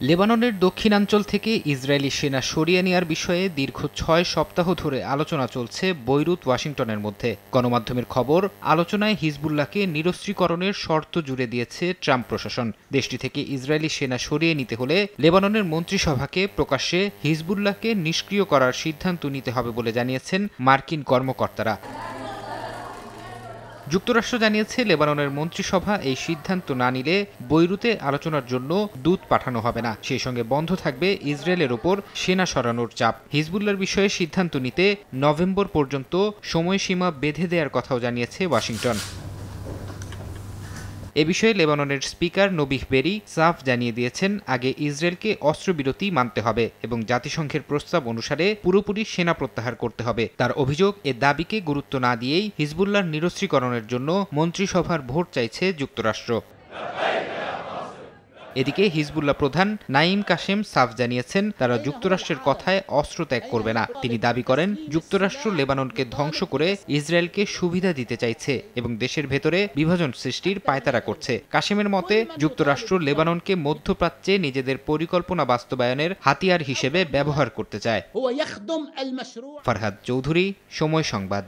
লেবাননের দক্ষিণাঞ্চল থেকে ইসরায়েলি সেনা সরিয়ে নেয়ার বিষয়ে দীর্ঘ ৬ সপ্তাহ ধরে আলোচনা চলছে বৈরুত ওয়াশিংটনের মধ্যে। গণমাধ্যমের খবর, আলোচনায় হিজবুল্লাহকে নিরস্ত্রীকরণের শর্ত জুড়ে দিয়েছে ট্রাম্প প্রশাসন। দেশটি থেকে ইসরায়েলি সেনা সরিয়ে নিতে হলে লেবাননের মন্ত্রিসভাকে প্রকাশ্যে হিজবুল্লাহকে নিষ্ক্রিয় করার সিদ্ধান্ত নিতে হবে বলে জানিয়েছেন মার্কিন কর্মকর্তারা। যুক্তরাষ্ট্র জানিয়েছে, লেবাননের মন্ত্রিসভা এই সিদ্ধান্ত না নিলে বৈরুতে আলোচনার জন্য দূত পাঠানো হবে না। সেই সঙ্গে বন্ধ থাকবে ইসরায়েলের ওপর সেনা সরানোর চাপ। হিজবুল্লাহর বিষয়ে সিদ্ধান্ত নিতে নভেম্বর পর্যন্ত সময়সীমা বেঁধে দেওয়ার কথাও জানিয়েছে ওয়াশিংটন। এ বিষয়ে লেবাননের স্পিকার নবিহ বেরি সাফ জানিয়ে দিয়েছেন, আগে ইসরায়েলকে অস্ত্রবিরতি মানতে হবে এবং জাতিসংঘের প্রস্তাব অনুসারে পুরোপুরি সেনা প্রত্যাহার করতে হবে। তার অভিযোগ, এ দাবিকে গুরুত্ব না দিয়েই হিজবুল্লাহর নিরস্ত্রীকরণের জন্য মন্ত্রিসভার ভোট চাইছে যুক্তরাষ্ট্র। এদিকে হিজবুল্লাহ প্রধান নাঈম কাশেম সাফ জানিয়েছেন, তারা যুক্তরাষ্ট্রের কথায় অস্ত্র ত্যাগ করবে না। তিনি দাবি করেন, যুক্তরাষ্ট্র লেবাননকে ধ্বংস করে ইসরায়েলকে সুবিধা দিতে চাইছে এবং দেশের ভেতরে বিভাজন সৃষ্টির পায়তারা করছে। কাশেমের মতে, যুক্তরাষ্ট্র লেবাননকে মধ্যপ্রাচ্যে নিজেদের পরিকল্পনা বাস্তবায়নের হাতিয়ার হিসেবে ব্যবহার করতে চায়। ফারহাদ চৌধুরী, সময় সংবাদ।